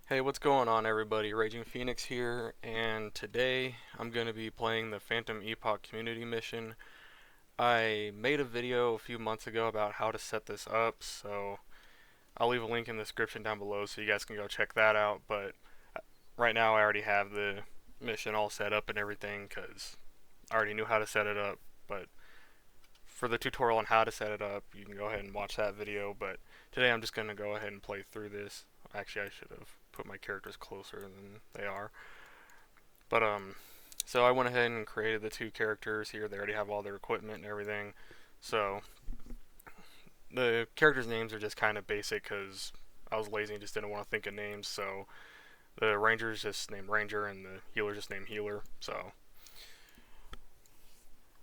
Hey, what's going on everybody? Raging Phoenix here, and today I'm going to be playing the Phantom Epoch community mission. I made a video a few months ago about how to set this up, so I'll leave a link in the description down below so you guys can go check that out, but right now I already have the mission all set up and everything because I already knew how to set it up, but for the tutorial on how to set it up, you can go ahead and watch that video, but today I'm just going to go ahead and play through this. Actually, I should have put my characters closer than they are. But so I went ahead and created the two characters here. They already have all their equipment and everything. So the characters' names are just kind of basic because I was lazy and just didn't want to think of names. So the ranger is just named Ranger and the healer just named Healer. So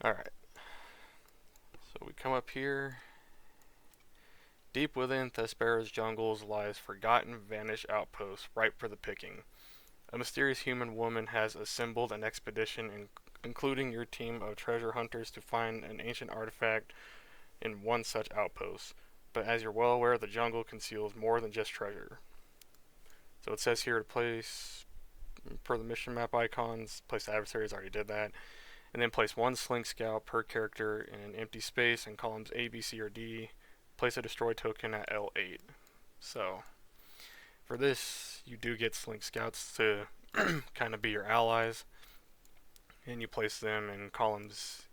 all right. So we come up here. Deep within Thespera's jungles lies forgotten, vanished outpost, ripe for the picking. A mysterious human woman has assembled an expedition including your team of treasure hunters to find an ancient artifact in one such outpost. But as you're well aware, the jungle conceals more than just treasure. So it says here to place, per the mission map icons, place the adversaries, already did that. And then place one Slink Scout per character in an empty space in columns A, B, C, or D. Place a destroy token at L8. So for this, you do get Slink Scouts to kind of be your allies, and you place them in columns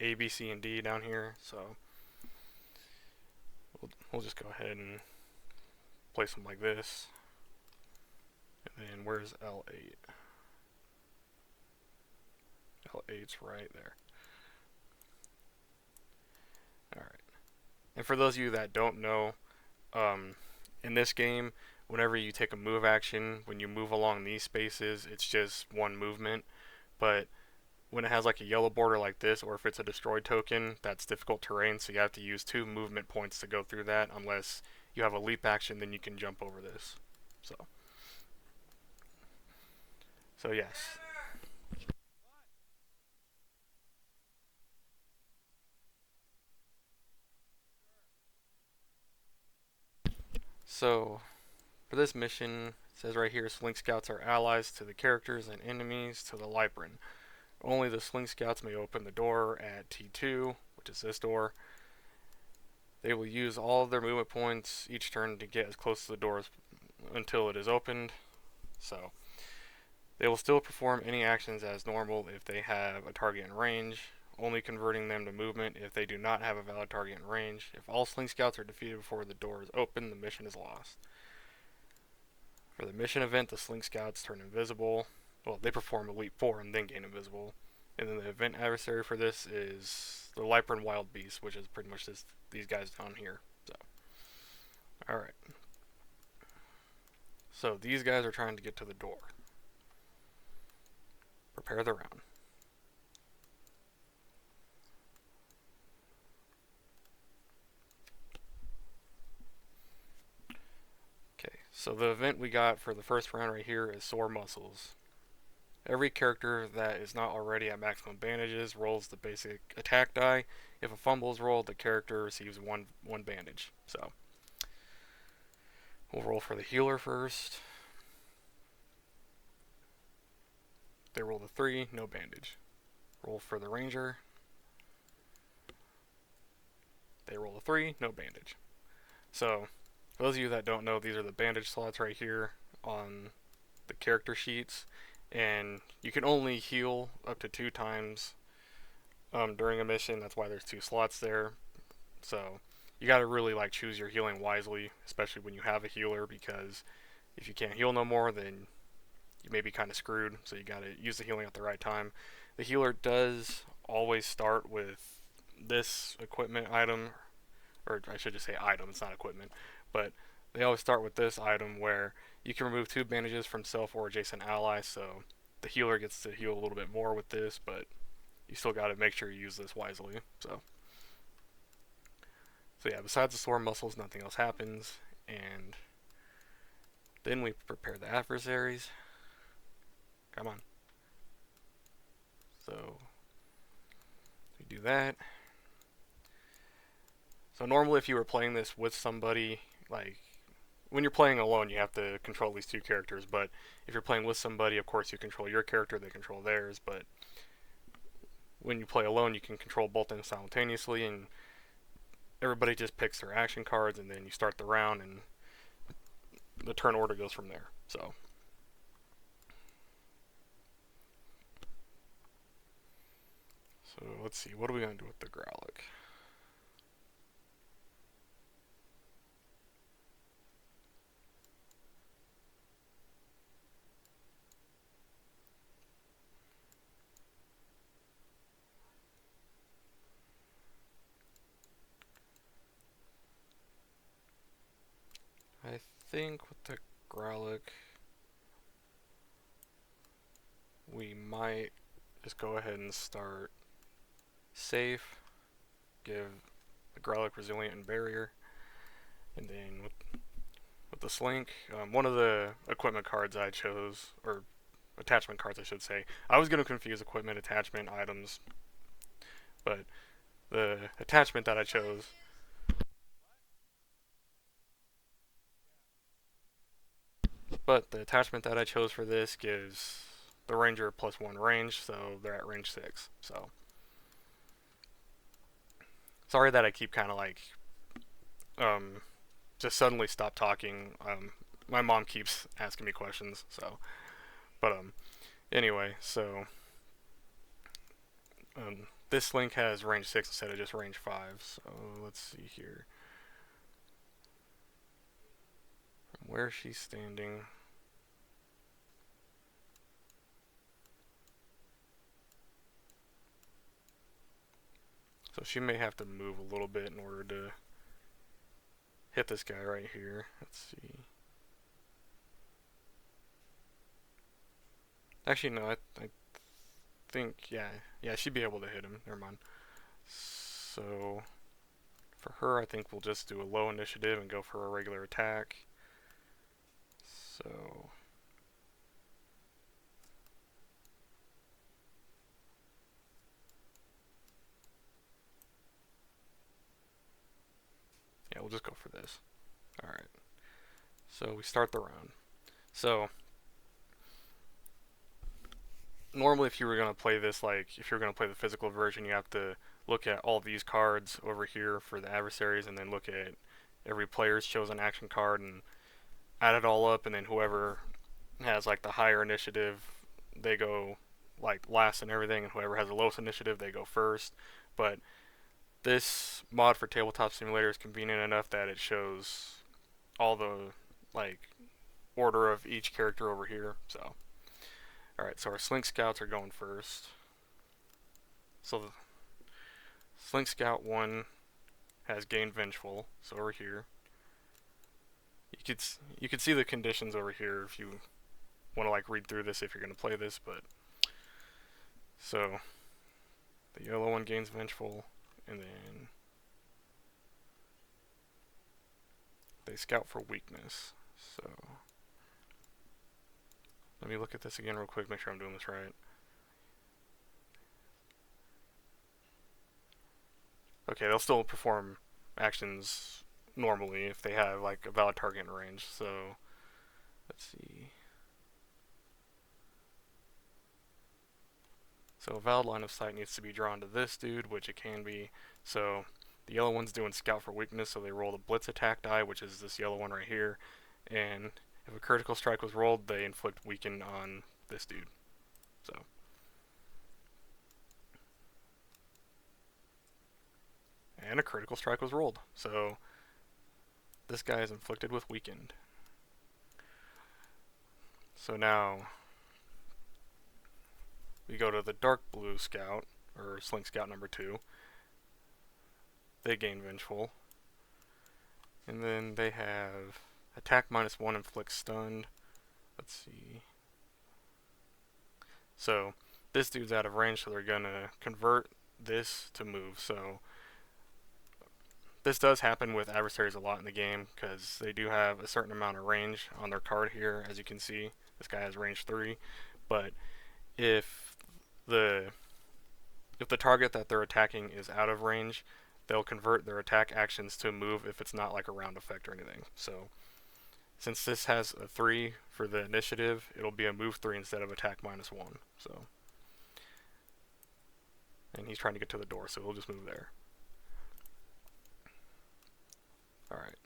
A, B, C, and D down here. So we'll just go ahead and place them like this. And then where's L8? L8's right there. Alright. And for those of you that don't know, in this game, whenever you take a move action, when you move along these spaces, it's just one movement. But when it has like a yellow border like this, or if it's a destroyed token, that's difficult terrain, so you have to use 2 movement points to go through that, unless you have a leap action, then you can jump over this. So yes. So for this mission, it says right here, Slink Scouts are allies to the characters and enemies to the Lyprin. Only the Slink Scouts may open the door at T2, which is this door. They will use all of their movement points each turn to get as close to the door until it is opened. So they will still perform any actions as normal if they have a target in range, only converting them to movement if they do not have a valid target in range. If all Slink Scouts are defeated before the door is open, the mission is lost. For the mission event, the Slink Scouts turn invisible. Well, they perform a leap 4 and then gain invisible. And then the event adversary for this is the Lyprin Wild Beast, which is pretty much these guys down here. So, alright. So these guys are trying to get to the door. Prepare the round. Okay, so the event we got for the first round right here is Sore Muscles. Every character that is not already at maximum bandages rolls the basic attack die. If a fumble is rolled, the character receives one bandage. So we'll roll for the healer first. They roll the 3, no bandage. Roll for the ranger. They roll a 3, no bandage. So for those of you that don't know, these are the bandage slots right here on the character sheets, and you can only heal up to 2 times during a mission. That's why there's 2 slots there. So you got to really like choose your healing wisely, especially when you have a healer, because if you can't heal no more, then you may be kind of screwed. So you got to use the healing at the right time. The healer does always start with this equipment item, or I should just say item, it's not equipment, but they always start with this item where you can remove 2 bandages from self or adjacent allies, so the healer gets to heal a little bit more with this, but you still got to make sure you use this wisely. So yeah, besides the sore muscles, nothing else happens, and then we prepare the adversaries. Come on. So we do that. So normally if you were playing this with somebody, like when you're playing alone, you have to control these two characters. But if you're playing with somebody, of course you control your character, they control theirs. But when you play alone, you can control both of them simultaneously, and everybody just picks their action cards, and then you start the round, and the turn order goes from there. So let's see, what are we gonna do with the Growlithe? I think with the Growlithe, we might just go ahead and start safe, give the Growlithe Resilient and Barrier, and then with the Slink, one of the equipment cards I chose, or attachment cards I should say, I was going to confuse equipment, attachment, items, but the attachment that I chose for this gives the Ranger +1 range, so they're at range 6. So sorry that I keep kind of like just suddenly stop talking. My mom keeps asking me questions, so but anyway, so this link has range 6 instead of just range 5. So let's see here. From where she's standing, so she may have to move a little bit in order to hit this guy right here. Let's see. Actually, no, I think, yeah, she'd be able to hit him. Never mind. So, for her, I think we'll just do a low initiative and go for a regular attack. So, yeah, we'll just go for this. Alright. So, we start the round. So, normally if you were going to play this, like, if you're going to play the physical version, you have to look at all these cards over here for the adversaries, and then look at every player's chosen action card, and add it all up, and then whoever has, like, the higher initiative, they go, like, last and everything, and whoever has the lowest initiative, they go first. But this mod for Tabletop Simulator is convenient enough that it shows all the, like, order of each character over here. So, alright, so our Slink Scouts are going first. So the Slink Scout 1 has Gain Vengeful, so over here. You could see the conditions over here if you want to like read through this if you're going to play this, but so the yellow one gains Vengeful, and then they scout for weakness. So let me look at this again real quick, make sure I'm doing this right. Okay, they'll still perform actions normally if they have like a valid target in range. So let's see. So a valid line of sight needs to be drawn to this dude, which it can be. So the yellow one's doing scout for weakness, so they roll the blitz attack die, which is this yellow one right here. And if a critical strike was rolled, they inflict weaken on this dude. So and a critical strike was rolled. So this guy is inflicted with weakened. So now we go to the dark blue scout, or Slink Scout number 2. They gain Vengeful. And then they have attack -1, inflict stunned. Let's see. So this dude's out of range, so they're gonna convert this to move. So this does happen with adversaries a lot in the game, because they do have a certain amount of range on their card here. As you can see, this guy has range 3. But if the target that they're attacking is out of range, they'll convert their attack actions to move if it's not like a round effect or anything. So since this has a 3 for the initiative, it'll be a move 3 instead of attack -1. So, and he's trying to get to the door, so he'll just move there. Alright.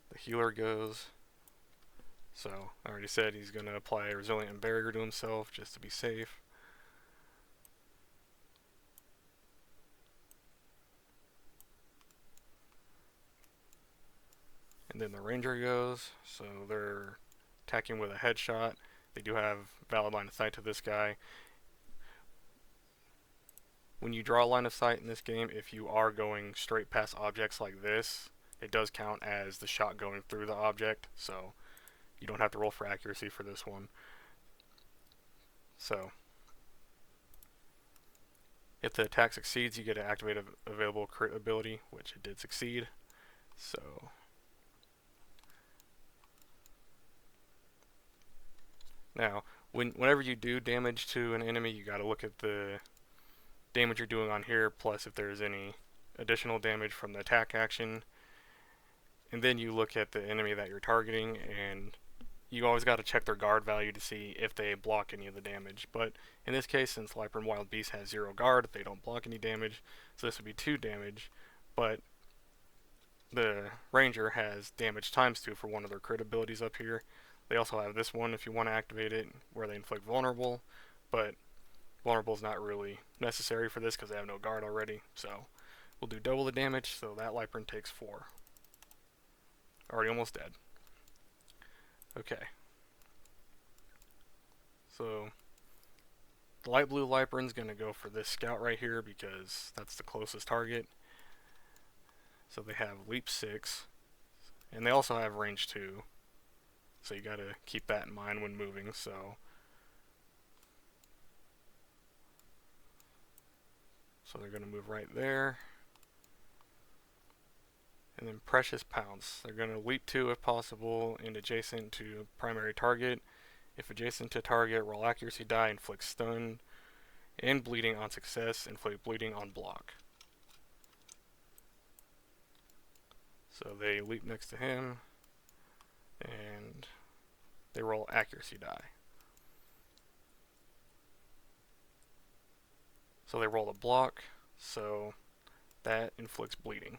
The healer goes. So, I already said he's going to apply a resilient barrier to himself just to be safe. And then the ranger goes, so they're attacking with a headshot. They do have valid line of sight to this guy. When you draw a line of sight in this game, if you are going straight past objects like this, it does count as the shot going through the object, so you don't have to roll for accuracy for this one. So, if the attack succeeds, you get to activate an available crit ability, which it did succeed. So, now, whenever you do damage to an enemy, you gotta look at the damage you're doing on here, plus if there's any additional damage from the attack action. And then you look at the enemy that you're targeting, and you always got to check their guard value to see if they block any of the damage. But in this case, since Lypern Wild Beast has 0 guard, they don't block any damage, so this would be 2 damage. But the Ranger has damage ×2 for one of their crit abilities up here. They also have this one if you want to activate it, where they inflict vulnerable, but vulnerable is not really necessary for this because they have no guard already. So we'll do double the damage, so that Lypern takes 4. Already almost dead. Okay. So the light blue Lypern's going to go for this scout right here because that's the closest target. So they have leap 6, and they also have range 2. So you got to keep that in mind when moving. So they're going to move right there. And then Precious Pounce. They're going to leap 2 if possible and adjacent to primary target. If adjacent to target, roll accuracy die, inflict stun and bleeding on success, inflict bleeding on block. So they leap next to him and they roll accuracy die. So they roll a block, so that inflicts bleeding.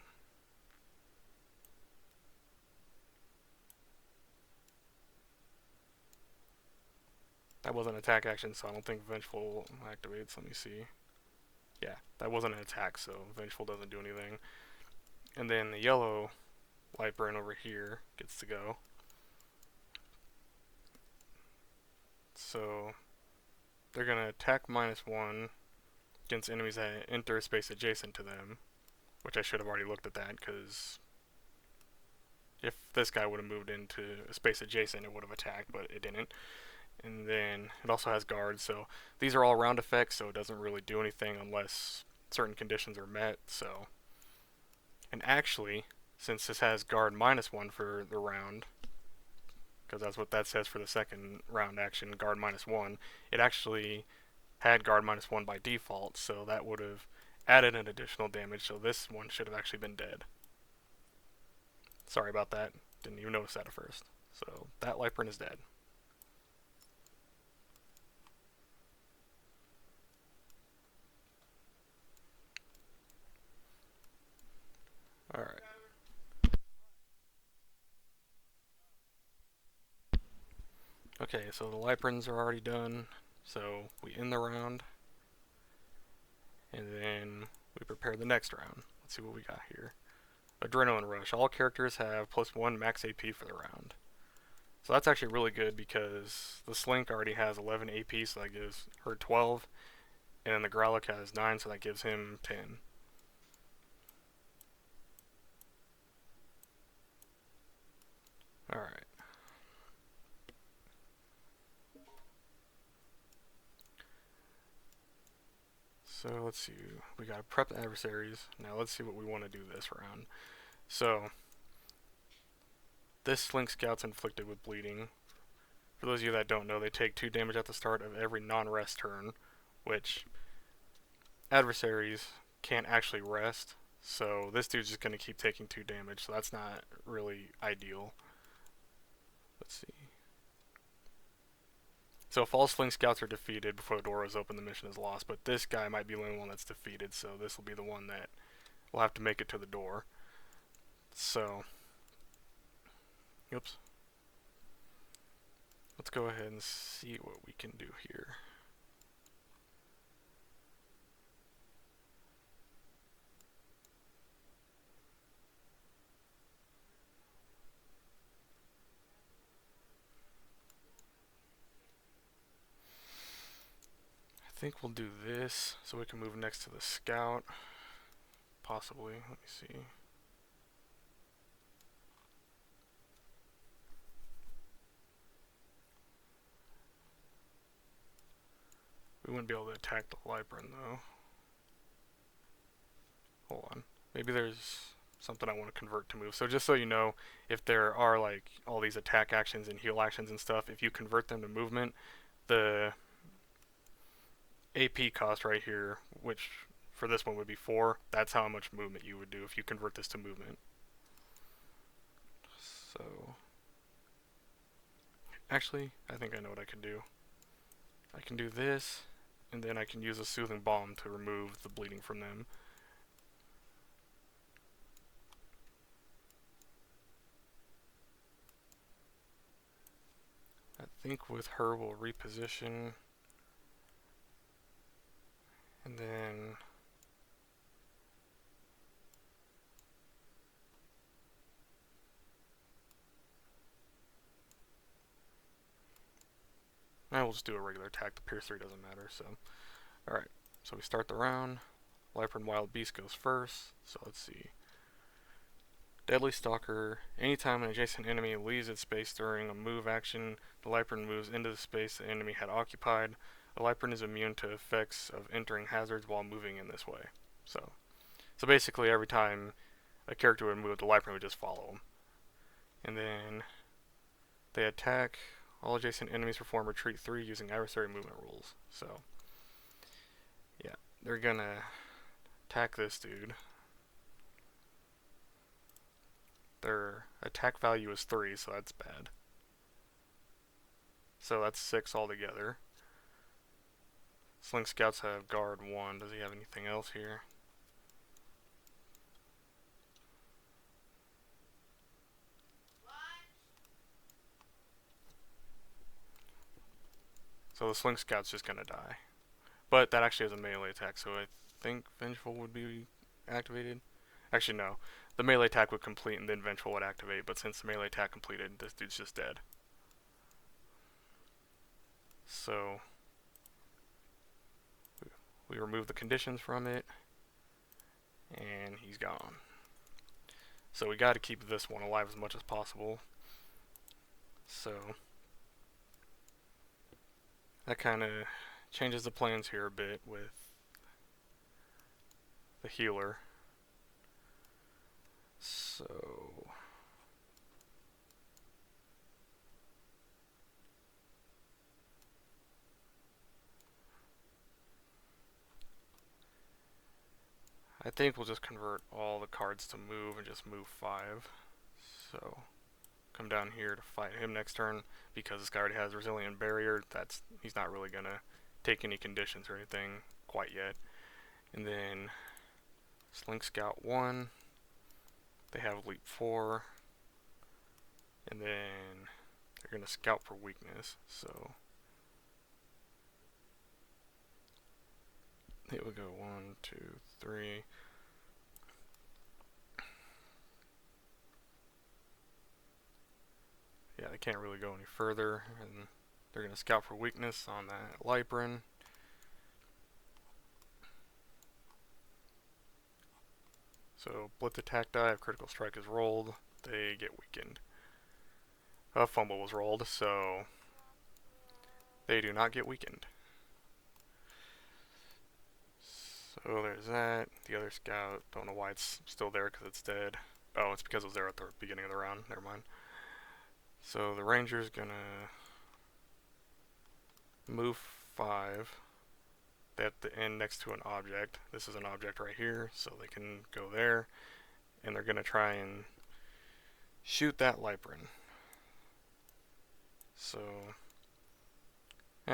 That was an attack action, so I don't think Vengeful activates. Let me see. Yeah, that wasn't an attack, so Vengeful doesn't do anything. And then the yellow Lypern over here gets to go. So they're going to attack -1 against enemies that enter a space adjacent to them, which I should have already looked at that, because if this guy would have moved into a space adjacent, it would have attacked, but it didn't. And then it also has guards, so these are all round effects, so it doesn't really do anything unless certain conditions are met. So, and actually, since this has guard -1 for the round, because that's what that says for the second round action, guard -1, it actually had guard -1 by default, so that would have added an additional damage, so this one should have actually been dead. Sorry about that, didn't even notice that at first. So that Lypern is dead. Alright. Okay, so the Lyperns are already done, so we end the round, and then we prepare the next round. Let's see what we got here. Adrenaline Rush. All characters have +1 max AP for the round. So that's actually really good because the Slink already has 11 AP, so that gives her 12, and then the Growlick has 9, so that gives him 10. Alright. So let's see, we gotta prep the adversaries. Now let's see what we want to do this round. So, this Slink Scout's inflicted with bleeding. For those of you that don't know, they take 2 damage at the start of every non-rest turn, which adversaries can't actually rest. So this dude's just going to keep taking 2 damage, so that's not really ideal. let's see. So if all Sling Scouts are defeated before the door is open, the mission is lost. But this guy might be the only one that's defeated, so this will be the one that will have to make it to the door. So, oops. Let's go ahead and see what we can do here. I think we'll do this so we can move next to the scout. Possibly. Let me see. We wouldn't be able to attack the Lyprin though. Hold on. Maybe there's something I want to convert to move. So just so you know, if there are like all these attack actions and heal actions and stuff, if you convert them to movement, the AP cost right here, which for this one would be 4, that's how much movement you would do if you convert this to movement. So, actually, I think I know what I can do. I can do this, and then I can use a soothing balm to remove the bleeding from them. I think with her we'll reposition, and then I will just do a regular attack. The Pierce 3 doesn't matter, so. Alright, so we start the round. Lyprin Wild Beast goes first, so let's see. Deadly Stalker. Anytime an adjacent enemy leaves its space during a move action, the Lyprin moves into the space the enemy had occupied. The Lyprin is immune to effects of entering hazards while moving in this way. So basically every time a character would move, the Lyprin would just follow them. And then they attack. All adjacent enemies perform retreat 3 using adversary movement rules. So, yeah, they're gonna attack this dude. Their attack value is 3, so that's bad. So that's 6 altogether. Sling Scouts have guard 1. Does he have anything else here? So the Sling Scout's just gonna die. But that actually has a melee attack, so I think Vengeful would be activated. Actually, no. The melee attack would complete and then Vengeful would activate, but since the melee attack completed, this dude's just dead. So, we remove the conditions from it, and he's gone. So we gotta keep this one alive as much as possible. So, that kinda changes the plans here a bit with the healer. So, I think we'll just convert all the cards to move and just move 5. So, come down here to fight him next turn because this guy already has Resilient Barrier. He's not really gonna take any conditions or anything quite yet. And then Sling Scout 1. They have Leap 4. And then they're gonna scout for weakness. So it would go 1, 2, 3. Yeah, they can't really go any further, and they're gonna scout for weakness on that Lyprin. So Blitz attack die, if critical strike is rolled, they get weakened. A fumble was rolled, so they do not get weakened. So there's that. The other scout, don't know why it's still there because it's dead. Oh, it's because it was there at the beginning of the round. Never mind. So the ranger's gonna move 5. They have to end next to an object. This is an object right here, so they can go there. And they're gonna try and shoot that Lyprin. So,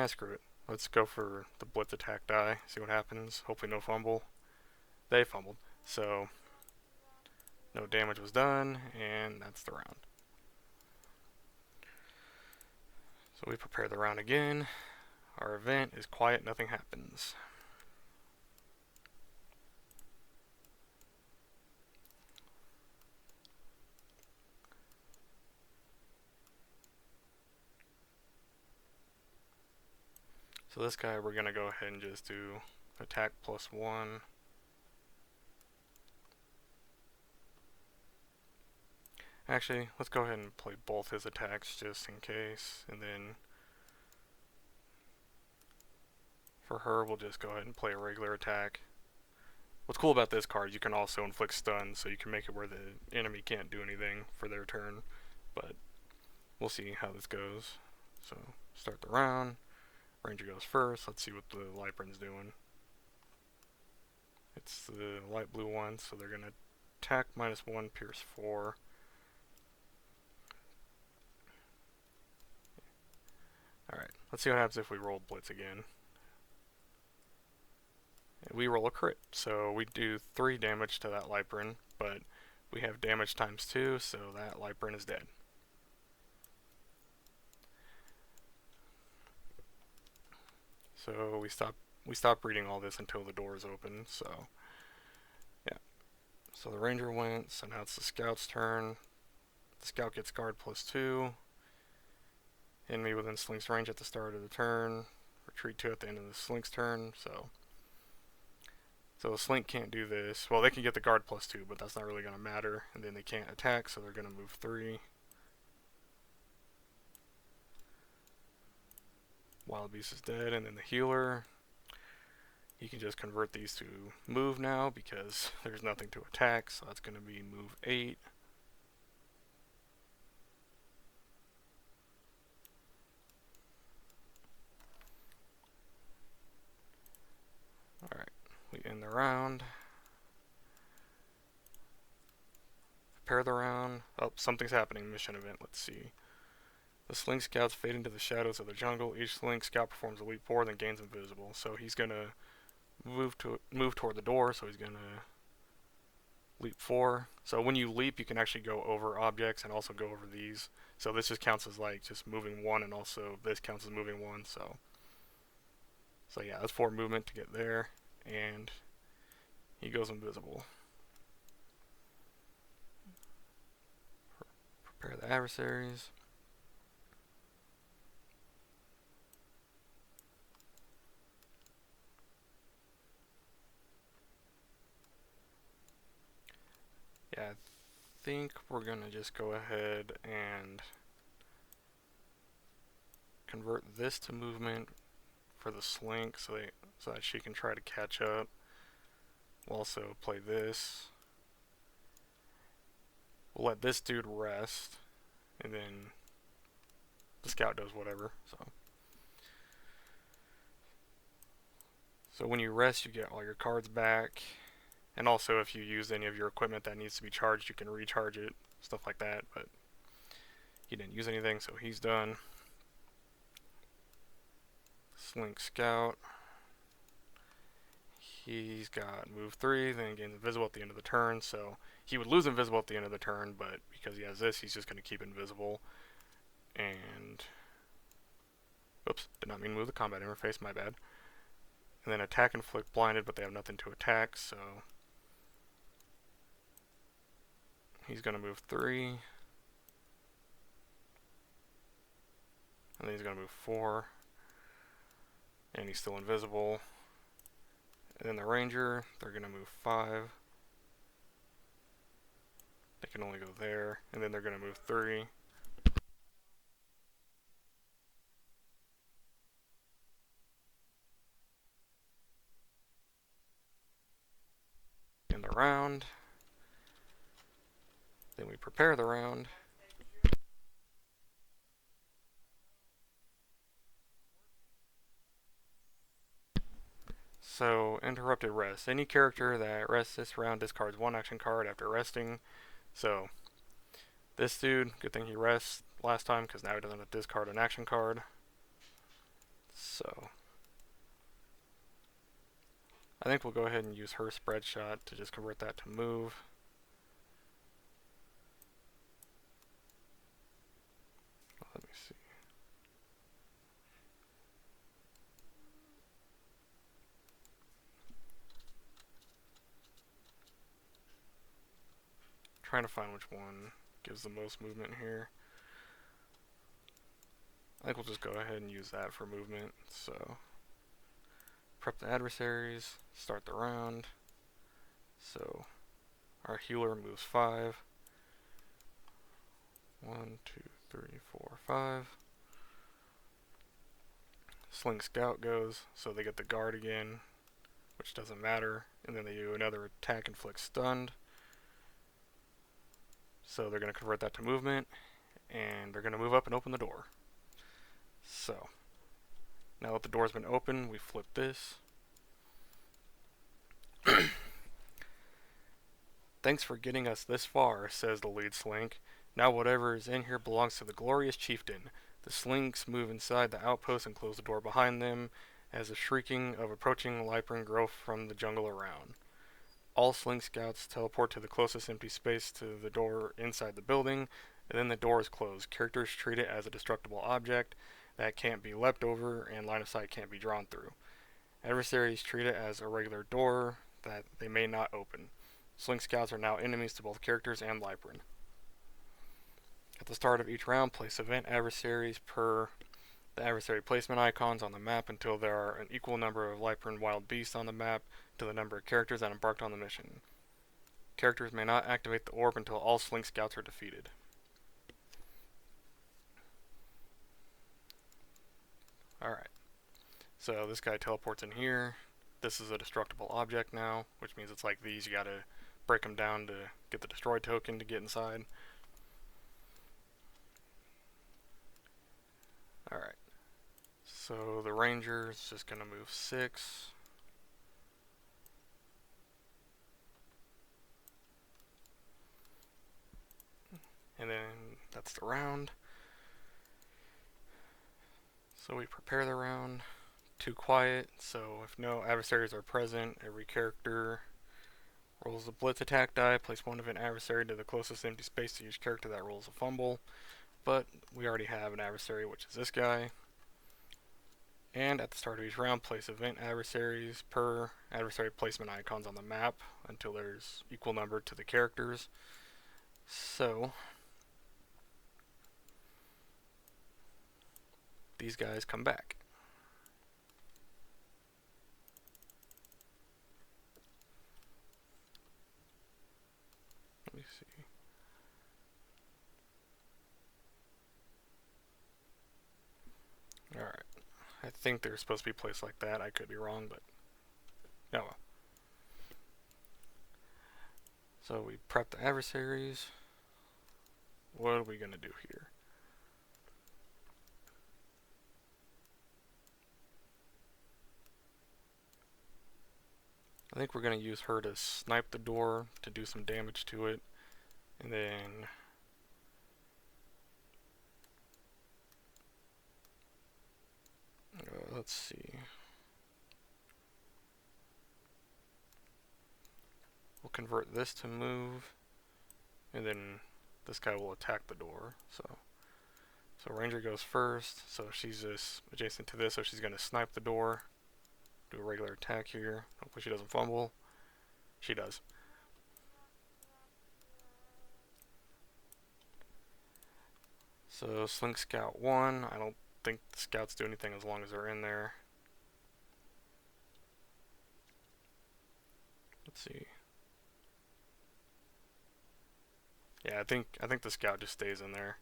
screw it. Let's go for the blitz attack die, see what happens. Hopefully no fumble. They fumbled. So, no damage was done, and that's the round. So we prepare the round again. Our event is quiet, nothing happens. So this guy we're gonna go ahead and just do attack +1. Actually, let's go ahead and play both his attacks just in case, and then for her we'll just go ahead and play a regular attack. What's cool about this card, you can also inflict stun, so you can make it where the enemy can't do anything for their turn, but we'll see how this goes. So, start the round. Ranger goes first. Let's see what the Lyprin's doing. It's the light blue one, so they're going to attack -1, pierce 4. Alright, let's see what happens if we roll blitz again. We roll a crit, so we do 3 damage to that Lyprin, but we have damage ×2, so that Lyprin is dead. So we stop reading all this until the door is open, so yeah. So the ranger went, so now it's the scout's turn. The scout gets guard +2. Enemy within slink's range at the start of the turn. Retreat 2 at the end of the slink's turn, so the slink can't do this. Well, they can get the guard +2, but that's not really going to matter. And then they can't attack, so they're going to move 3. Wild Beast is dead, and then the healer, you can just convert these to move now because there's nothing to attack, so that's going to be move 8. Alright, we end the round. Prepare the round. Oh, something's happening. Mission event, let's see. The Slink Scouts fade into the shadows of the jungle. Each Slink Scout performs a leap forward, then gains invisible. So he's gonna move toward the door. So he's gonna leap 4. So when you leap, you can actually go over objects and also go over these. So this just counts as like just moving 1, and also this counts as moving 1. So yeah, that's 4 movement to get there, and he goes invisible. Prepare the adversaries. Yeah, I think we're gonna just go ahead and convert this to movement for the slink, so that she can try to catch up. We'll also play this. We'll let this dude rest, and then the scout does whatever. So when you rest, you get all your cards back. And also, if you use any of your equipment that needs to be charged, you can recharge it, stuff like that. But he didn't use anything, so he's done. Slink Scout. He's got move 3, then gains invisible at the end of the turn. So he would lose invisible at the end of the turn, but because he has this, he's just going to keep invisible. And oops, did not mean to move the combat interface, my bad. And then attack inflict blinded, but they have nothing to attack, so he's going to move 3. And then he's going to move 4. And he's still invisible. And then the ranger, they're going to move 5. They can only go there. And then they're going to move 3. In the round. Then we prepare the round. So, interrupted rest. Any character that rests this round discards 1 action card after resting. So, this dude, good thing he rests. last time because now he doesn't have to discard an action card. So I think we'll go ahead and use her spread shot to just convert that to move. Let me see. Trying to find which one gives the most movement here. I think we'll just go ahead and use that for movement. So prep the adversaries, start the round. So our healer moves 5. 1, 2, 3, 4, 5. Sling Scout goes, so they get the guard again, which doesn't matter. And then they do another attack, inflict stunned. So they're going to convert that to movement, and they're going to move up and open the door. So now that the door's been opened, we flip this. Thanks for getting us this far, says the lead slink. Now whatever is in here belongs to the glorious chieftain. The slinks move inside the outpost and close the door behind them as the shrieking of approaching Lypern grow from the jungle around. All slink scouts teleport to the closest empty space to the door inside the building, and then the door is closed. Characters treat it as a destructible object that can't be leapt over and line of sight can't be drawn through. Adversaries treat it as a regular door that they may not open. Slink scouts are now enemies to both characters and Lypern. At the start of each round, place event adversaries per the adversary placement icons on the map until there are an equal number of Lypern wild beasts on the map to the number of characters that embarked on the mission. Characters may not activate the orb until all Slink Scouts are defeated. Alright, so this guy teleports in here. This is a destructible object now, which means it's like these. You gotta break them down to get the destroy token to get inside. Alright, so the ranger is just gonna move 6. And then that's the round. So we prepare the round. Too quiet, so if no adversaries are present, every character rolls a blitz attack die, place one of an adversary to the closest empty space to each character that rolls a fumble. But we already have an adversary, which is this guy. And at the start of each round, place event adversaries per adversary placement icons on the map until there's equal number to the characters. So these guys come back. Let me see. Alright. I think they're supposed to be placed like that. I could be wrong, but oh well. So we prep the adversaries. What are we going to do here? I think we're going to use her to snipe the door to do some damage to it. And then let's see. We'll convert this to move, and then this guy will attack the door. So Ranger goes first, so she's just adjacent to this, so she's going to snipe the door. Do a regular attack here. Hopefully she doesn't fumble. She does. So Slink Scout 1. I don't think the scouts do anything as long as they're in there. Let's see. Yeah, I think the scout just stays in there.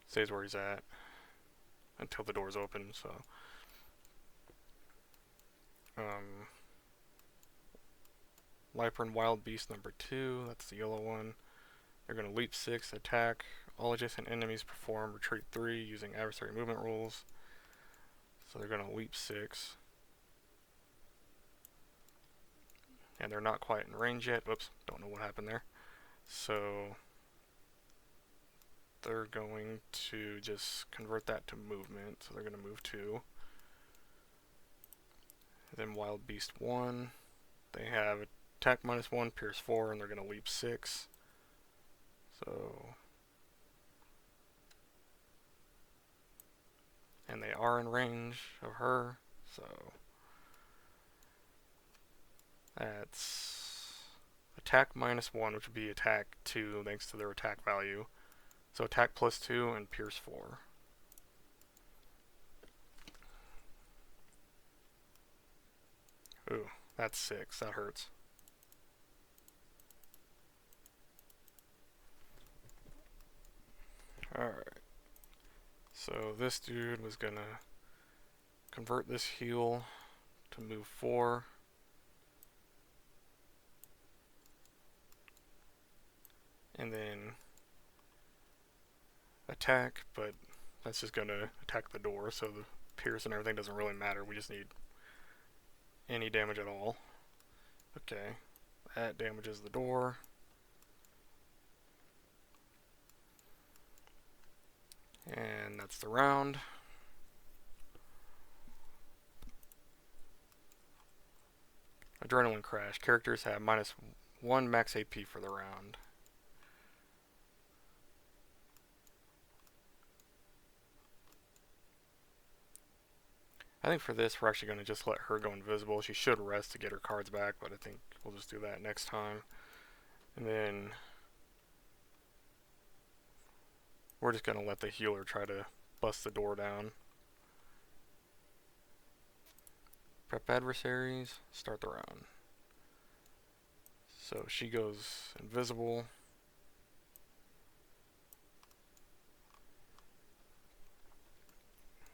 Stays where he's at until the door's open, so Lypern Wild Beast number 2, that's the yellow one. They're going to leap 6, attack. All adjacent enemies perform retreat 3 using adversary movement rules. So they're going to leap 6. And they're not quite in range yet. Whoops, don't know what happened there. So they're going to just convert that to movement. So they're going to move 2. Then Wild Beast 1. They have attack -1, pierce 4, and they're going to leap 6. So, and they are in range of her, so that's attack -1, which would be attack 2 thanks to their attack value. So attack +2 and pierce 4. Ooh, that's 6. That hurts. Alright. So this dude was gonna convert this heal to move 4. And then attack, but that's just gonna attack the door, so the pierce and everything doesn't really matter. We just need any damage at all. Okay, that damages the door. And that's the round. Adrenaline Crash. Characters have -1 max AP for the round. I think for this, we're actually going to just let her go invisible. She should rest to get her cards back, but I think we'll just do that next time. And then we're just going to let the healer try to bust the door down. Prep adversaries, start the round. So she goes invisible.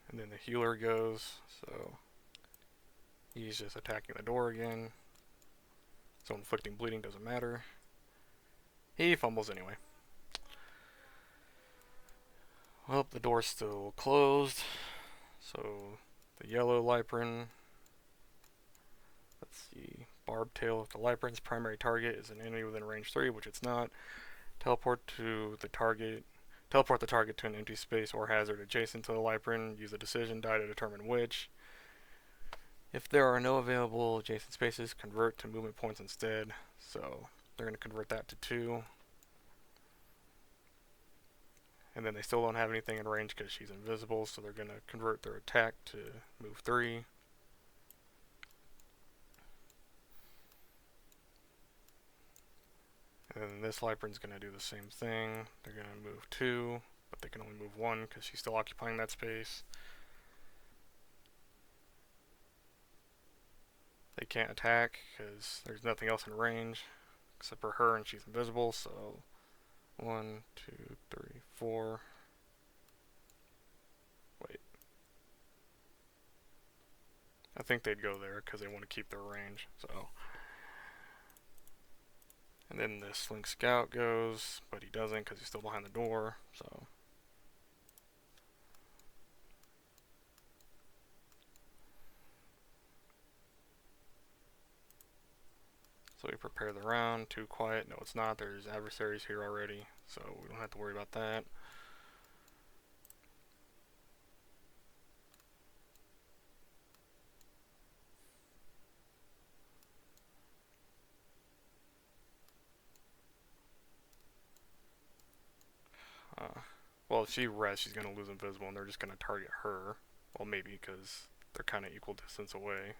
And then the healer goes, so he's just attacking the door again. So inflicting bleeding doesn't matter. He fumbles anyway. Well, the door's still closed. So the yellow Lyprin. Let's see. Barbed Tail. If the Lyprin's primary target is an enemy within range 3, which it's not, teleport the target to an empty space or hazard adjacent to the Lyprin. Use a decision die to determine which. If there are no available adjacent spaces, convert to movement points instead. So they're going to convert that to 2. And then they still don't have anything in range because she's invisible, so they're going to convert their attack to move 3. And then this Lyprin's going to do the same thing. They're going to move 2, but they can only move 1 because she's still occupying that space. They can't attack because there's nothing else in range except for her, and she's invisible, so 1, 2, 3, 4. Wait. I think they'd go there because they want to keep their range, so. And then the Slink Scout goes, but he doesn't because he's still behind the door, so. So we prepare the round. Too quiet. No, it's not. There's adversaries here already, so we don't have to worry about that. Well, if she rests, she's going to lose invisible, and they're just going to target her. Well, maybe, because they're kind of equal distance away.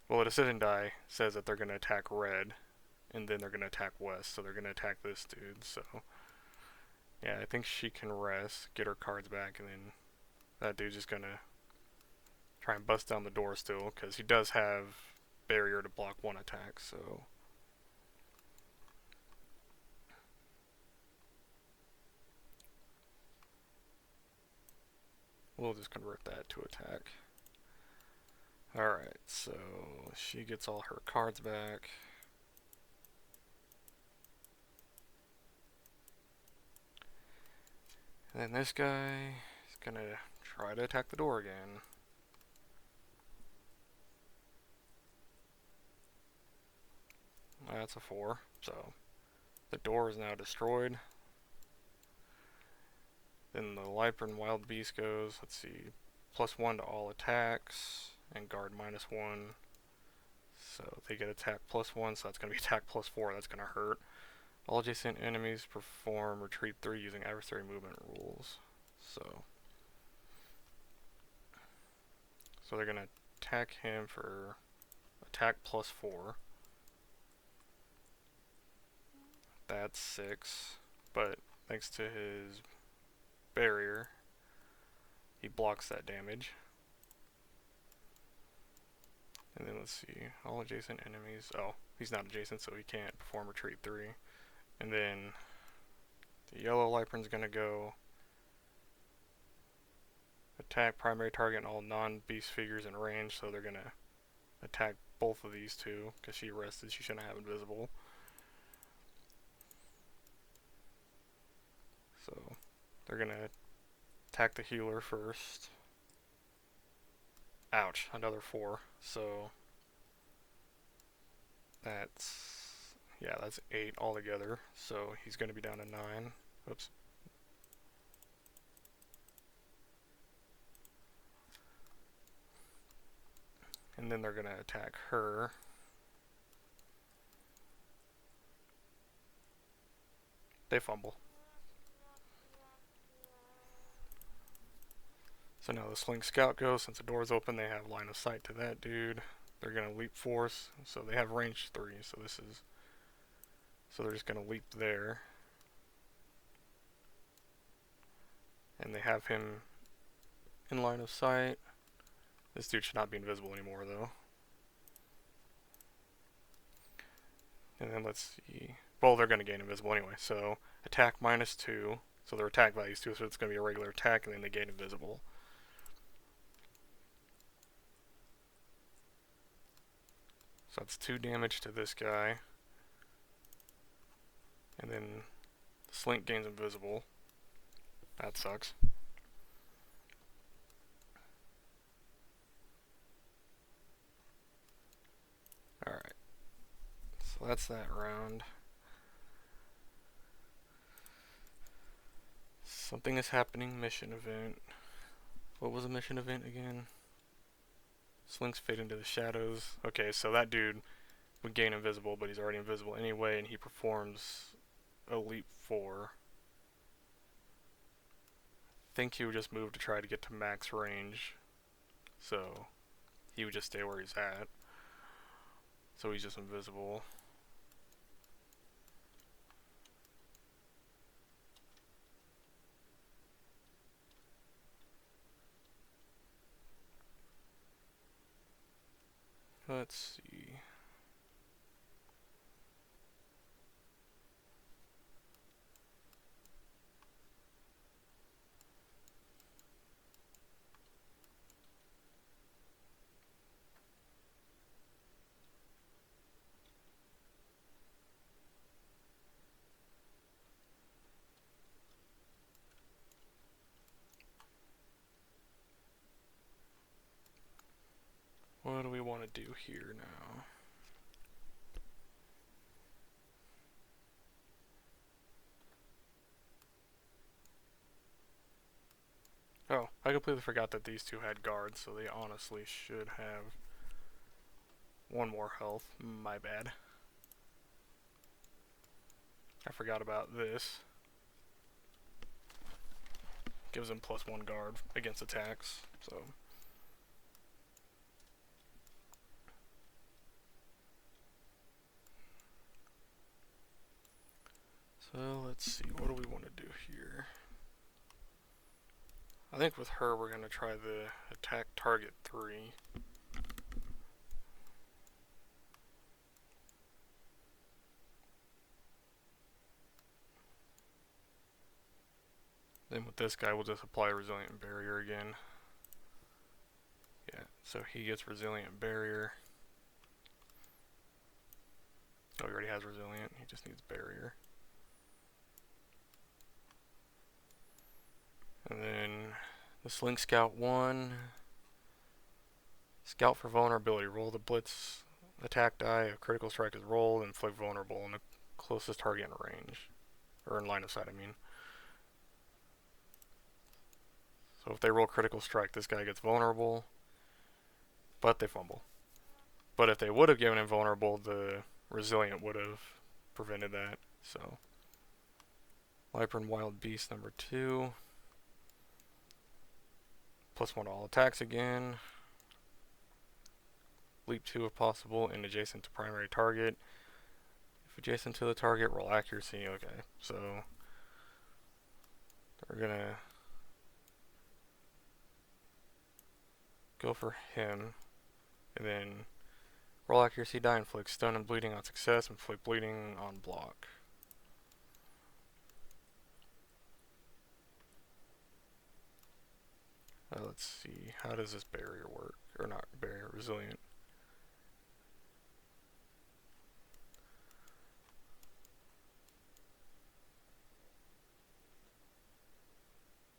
Well, the decision die says that they're going to attack red, and then they're going to attack west, so they're going to attack this dude, so. Yeah, I think she can rest, get her cards back, and then that dude's just going to try and bust down the door still, because he does have barrier to block 1 attack, so. We'll just convert that to attack. Alright, so she gets all her cards back. And then this guy is gonna try to attack the door again. That's a 4. So the door is now destroyed. Then the Lypran Wild Beast goes, let's see, +1 to all attacks, and guard -1. So they get attack +1, so that's going to be attack +4, that's going to hurt. All adjacent enemies perform retreat 3 using adversary movement rules. So they're going to attack him for attack +4. That's 6, but thanks to his barrier, he blocks that damage. And then let's see, all adjacent enemies. Oh, he's not adjacent, so he can't perform retreat 3. And then the yellow Lypran's gonna go attack primary target and all non-beast figures in range, so they're gonna attack both of these two, because she rested, she shouldn't have invisible. So they're gonna attack the healer first. Ouch, another 4. So that's 8 altogether. So he's gonna be down to 9. Oops. And then they're gonna attack her. They fumble. So now the Sling Scout goes. Since the door's open, they have line of sight to that dude. They're gonna leap force, so they have range 3. So they're just gonna leap there, and they have him in line of sight. This dude should not be invisible anymore, though. And then let's see. Well, they're gonna gain invisible anyway. So attack -2. So their attack value's 2, so it's gonna be a regular attack, and then they gain invisible. So that's 2 damage to this guy. And then the Slink gains invisible. That sucks. Alright. So that's that round. Something is happening, mission event. What was the mission event again? Slinks fade into the shadows. Okay, so that dude would gain invisible, but he's already invisible anyway, and he performs a leap 4. I think he would just move to try to get to max range. So he would just stay where he's at. So he's just invisible. Let's see. What do we want to do here now? Oh, I completely forgot that these two had guards, so they honestly should have 1 more health. My bad. I forgot about this. Gives them +1 guard against attacks, so. So let's see, what do we want to do here? I think with her we're going to try the attack target 3. Then with this guy we'll just apply resilient barrier again. Yeah, so he gets resilient barrier. Oh, he already has resilient, he just needs barrier. And then the Slink Scout 1. Scout for vulnerability. Roll the blitz attack die. A critical strike is rolled. Inflict vulnerable. And closest target in range. Or in line of sight, I mean. So if they roll critical strike, this guy gets vulnerable, but they fumble. But if they would have given him vulnerable, the resilient would have prevented that. So, Viper and Wild Beast number 2. +1 to all attacks again. Leap 2 if possible, and adjacent to primary target. If adjacent to the target, roll accuracy. Okay, so we're gonna go for him, and then roll accuracy die, inflict stun and bleeding on success, inflict bleeding on block. Let's see, how does this barrier work? Or not barrier, resilient.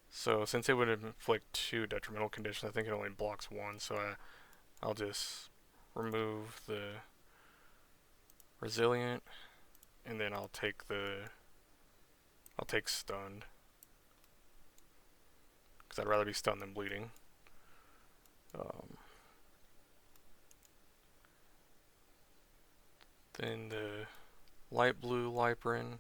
So since it would inflict 2 detrimental conditions, I think it only blocks 1, so I'll just remove the resilient, and then I'll take stunned, because I'd rather be stunned than bleeding. Then the light blue Lyprin.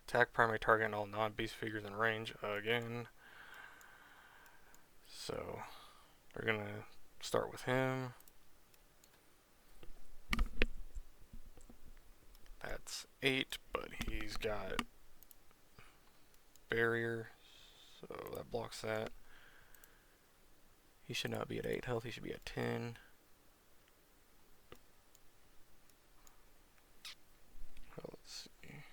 Attack primary target and all non-beast figures in range again. So we're gonna start with him. That's 8, but he's got barrier, so that blocks that. He should not be at 8 health, he should be at 10. Let's see.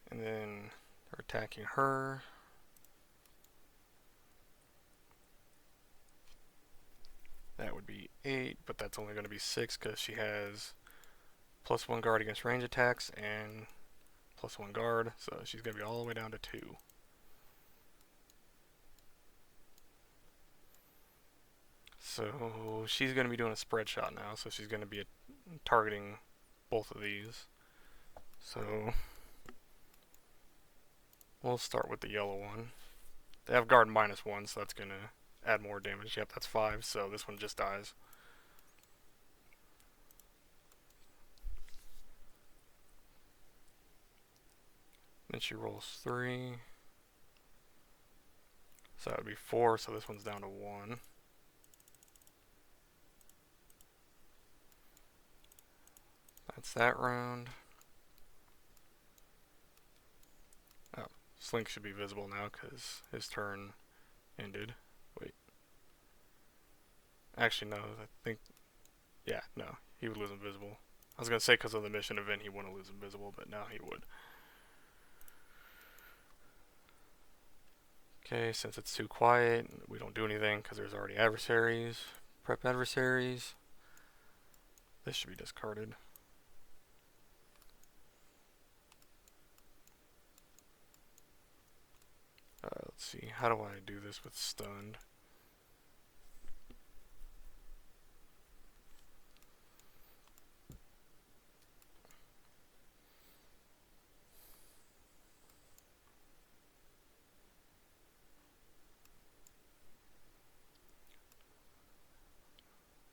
And then they're attacking her. That would be 8, but that's only going to be 6 because she has +1 guard against range attacks and +1 guard, so she's going to be all the way down to 2. So she's going to be doing a spread shot now, so she's going to be targeting both of these. So we'll start with the yellow one. They have guard -1, so that's going to add more damage. Yep, that's 5, so this one just dies. Then she rolls 3. So that would be 4, so this one's down to 1. That's that round. Oh, Slink should be visible now because his turn ended. Wait. Actually, no, I think... Yeah, no, he would lose invisible. I was going to say because of the mission event he wouldn't lose invisible, but now he would. Okay, since it's too quiet, we don't do anything because there's already adversaries. Prep adversaries. This should be discarded. Let's see, how do I do this with stunned?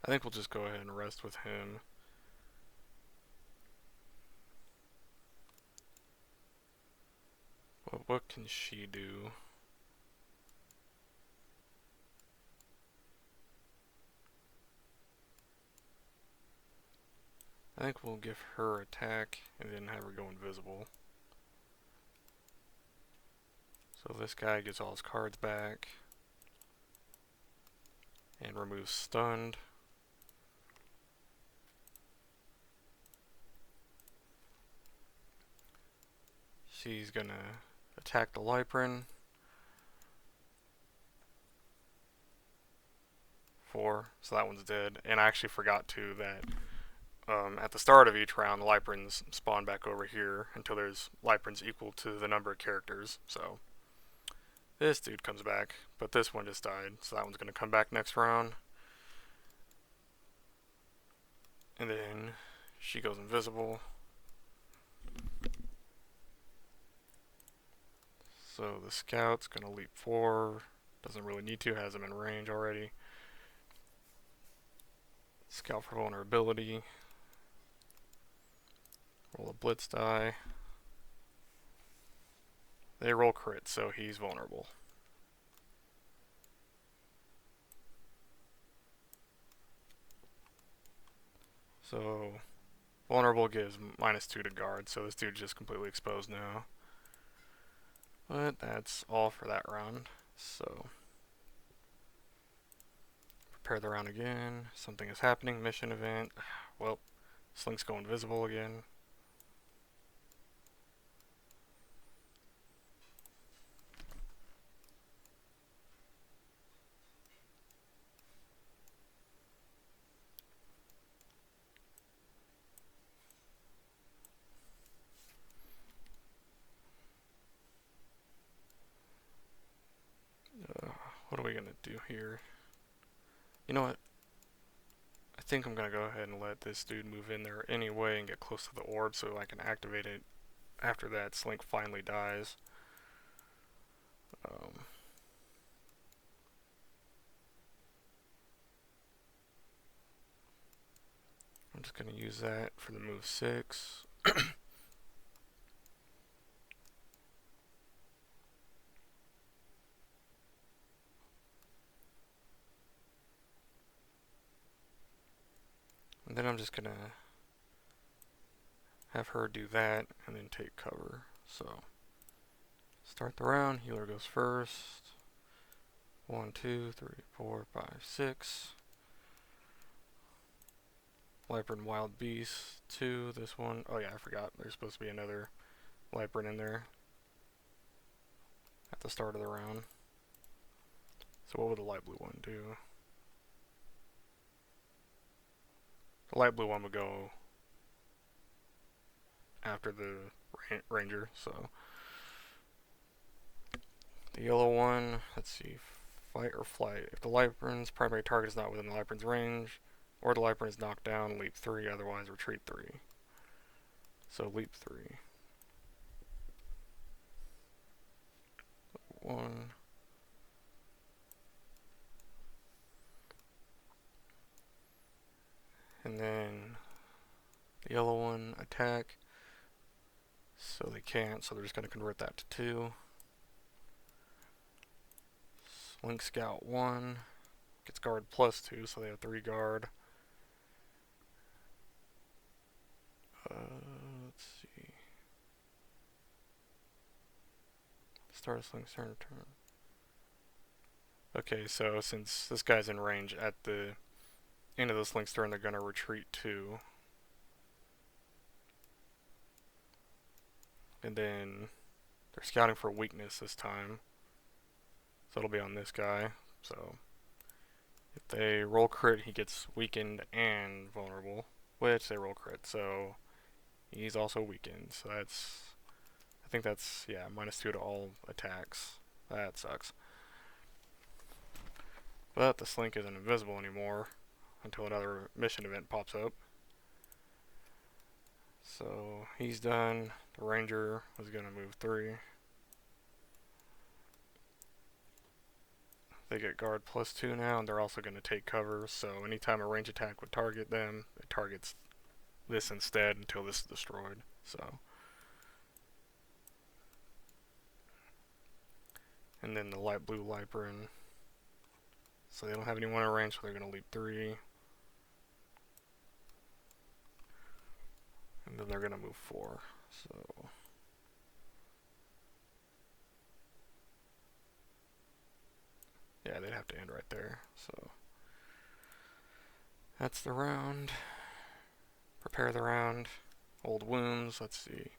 I think we'll just go ahead and rest with him. Well, what can she do? I think we'll give her attack and then have her go invisible. So this guy gets all his cards back and removes stunned. She's gonna attack the Lyprin. 4, so that one's dead. And I actually forgot too that at the start of each round, the Lyprins spawn back over here until there's Lyprins equal to the number of characters. So this dude comes back, but this one just died, so that one's gonna come back next round. And then she goes invisible. So the scout's gonna leap 4. Doesn't really need to, has him in range already. Scout for vulnerability. Roll a blitz die. They roll crit, so he's vulnerable. So vulnerable gives -2 to guard, so this dude's just completely exposed now. But that's all for that round. So prepare the round again. Something is happening. Mission event. Well, Slink's go invisible again. What are we gonna do here? You know what? I think I'm gonna go ahead and let this dude move in there anyway and get close to the orb so I can activate it after that Slink finally dies. I'm just gonna use that for the move 6. And then I'm just gonna have her do that and then take cover. So start the round. Healer goes first. 1, 2, 3, 4, 5, 6. Leopard and Wild Beast 2. This one. Oh yeah, I forgot. There's supposed to be another Leopard in there at the start of the round. So what would the light blue one do? The light blue one would go after the ranger. So the yellow one, let's see, fight or flight. If the Lightburn's primary target is not within the Lightburn's range, or the Lightburn is knocked down, leap 3, otherwise retreat 3. So leap 3. 1. And then the yellow one, attack. So they can't, so they're just going to convert that to 2. Link Scout 1 gets guard +2, so they have 3 guard. Let's see. Start a Slink's turn. Okay, so since this guy's in range at the end of the Slink's turn, they're going to retreat 2. And then they're scouting for weakness this time. So it'll be on this guy. So if they roll crit, he gets weakened and vulnerable. Which they roll crit, so he's also weakened. So that's, I think that's, yeah, -2 to all attacks. That sucks. But the Slink isn't invisible anymore until another mission event pops up. So he's done. The Ranger was going to move 3. They get guard +2 now, and they're also going to take cover. So anytime a range attack would target them, it targets this instead until this is destroyed. So, and then the light blue Lightburn. So they don't have anyone in range, so they're going to leap 3. And then they're going to move 4. So yeah, they'd have to end right there. So that's the round. Prepare the round. Old wounds. Let's see.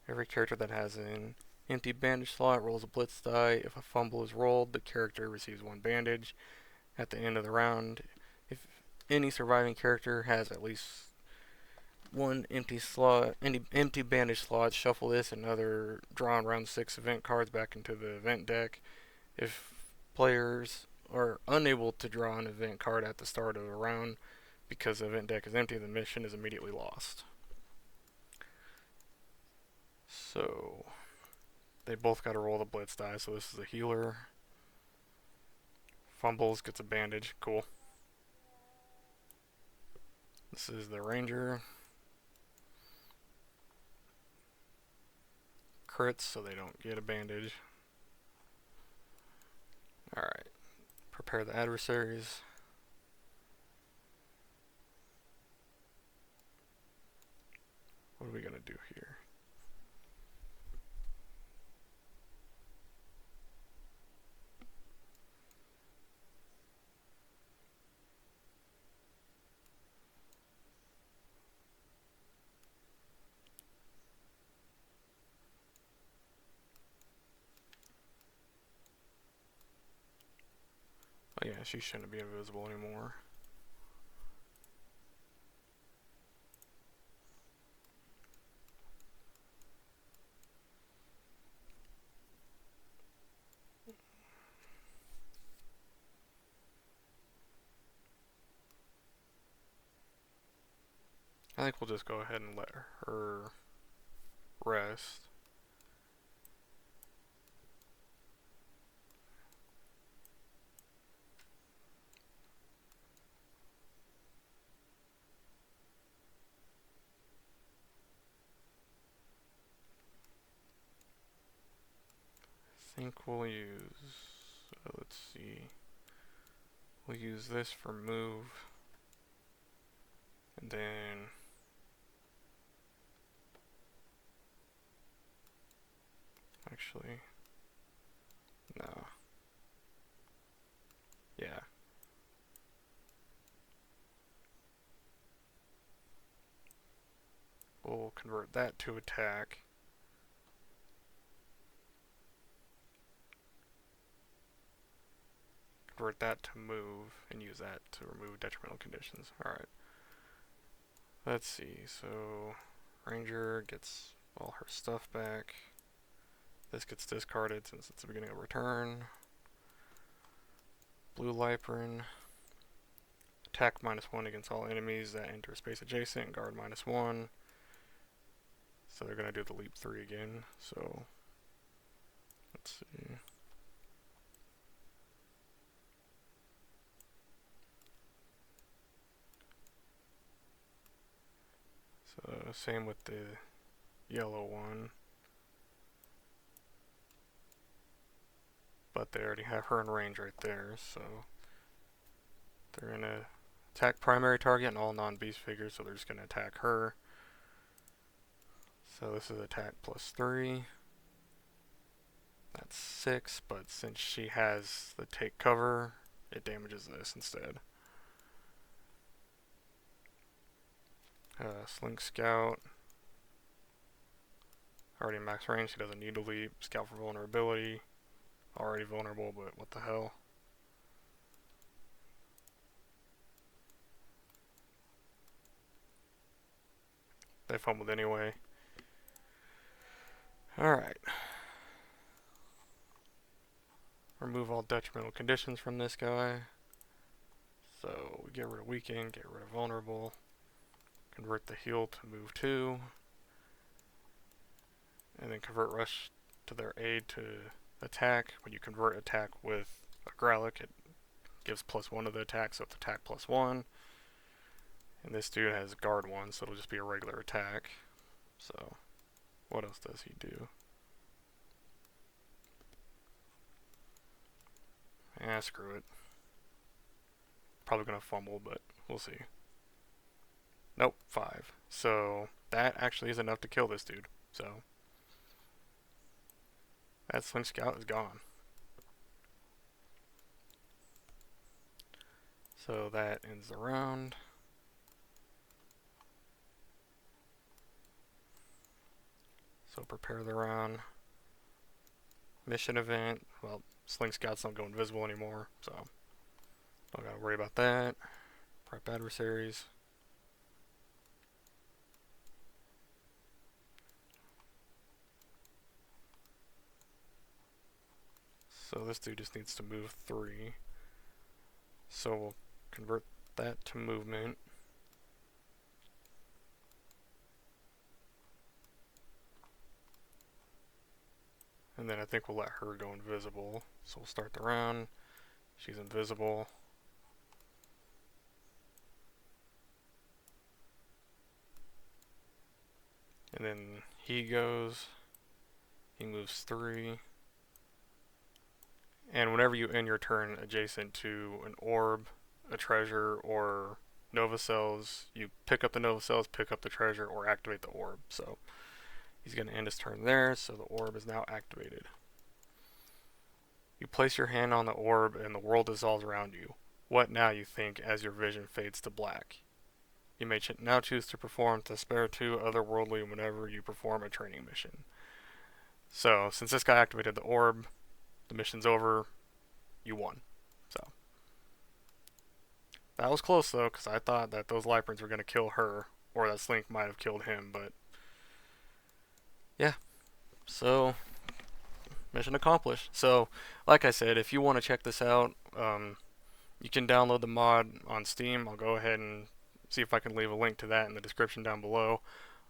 Every character that has an empty bandage slot rolls a blitz die. If a fumble is rolled, the character receives 1 bandage. At the end of the round, if any surviving character has at least 1 empty slot, any empty bandage slots, shuffle this and other drawn round 6 event cards back into the event deck. If players are unable to draw an event card at the start of a round because the event deck is empty, the mission is immediately lost. So they both got to roll the blitz die. So this is a healer. Fumbles, gets a bandage. Cool. This is the ranger. Crits, so they don't get a bandage. Alright. Prepare the adversaries. What are we gonna do here? Oh yeah, she shouldn't be invisible anymore. I think we'll just go ahead and let her rest. I think we'll use, let's see, we'll use this for move, and then actually, no, yeah, we'll convert that to attack. Convert that to move and use that to remove detrimental conditions. Alright. Let's see. So, Ranger gets all her stuff back. This gets discarded since it's the beginning of return. Blue Lyprin. Attack -1 against all enemies that enter space adjacent. Guard -1. So they're going to do the leap 3 again. So, let's see. So same with the yellow one. But they already have her in range right there, so they're gonna attack primary target and all non-beast figures, so they're just gonna attack her. So this is attack +3. That's 6, but since she has the take cover, it damages this instead. Slink Scout. Already max range, he doesn't need to leap. Scout for vulnerability. Already vulnerable, but what the hell. They fumbled anyway. Alright. Remove all detrimental conditions from this guy. So we get rid of weaken, get rid of vulnerable. Convert the heal to move 2. And then convert rush to their aid to attack. When you convert attack with a Growlic, it gives +1 to the attack, so it's attack +1. And this dude has guard 1, so it'll just be a regular attack. So, what else does he do? Screw it. Probably gonna fumble, but we'll see. Nope, 5. So, that actually is enough to kill this dude. So, that Slink Scout is gone. So that ends the round. So prepare the round. Mission event. Well, Slink Scouts don't go invisible anymore, so don't gotta worry about that. Prep adversaries. So this dude just needs to move 3. So we'll convert that to movement. and then I think we'll let her go invisible. So we'll start the round. She's invisible. And then he goes, he moves 3. And whenever you end your turn adjacent to an orb, a treasure, or Nova Cells, you pick up the Nova Cells, pick up the treasure, or activate the orb. So he's going to end his turn there, so the orb is now activated. You place your hand on the orb and the world dissolves around you. What now, you think, as your vision fades to black? You may now choose to perform Despair 2 Otherworldly whenever you perform a training mission. So, since this guy activated the orb, the mission's over, you won. So, that was close though, because I thought that those Liperns were going to kill her, or that Slink might have killed him, but yeah. So, mission accomplished. So, like I said, if you want to check this out, you can download the mod on Steam. I'll go ahead and see if I can leave a link to that in the description down below.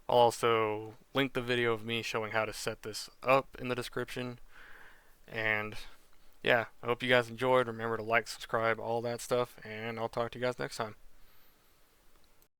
I'll also link the video of me showing how to set this up in the description. And yeah, I hope you guys enjoyed. Remember to like, subscribe, all that stuff, and I'll talk to you guys next time.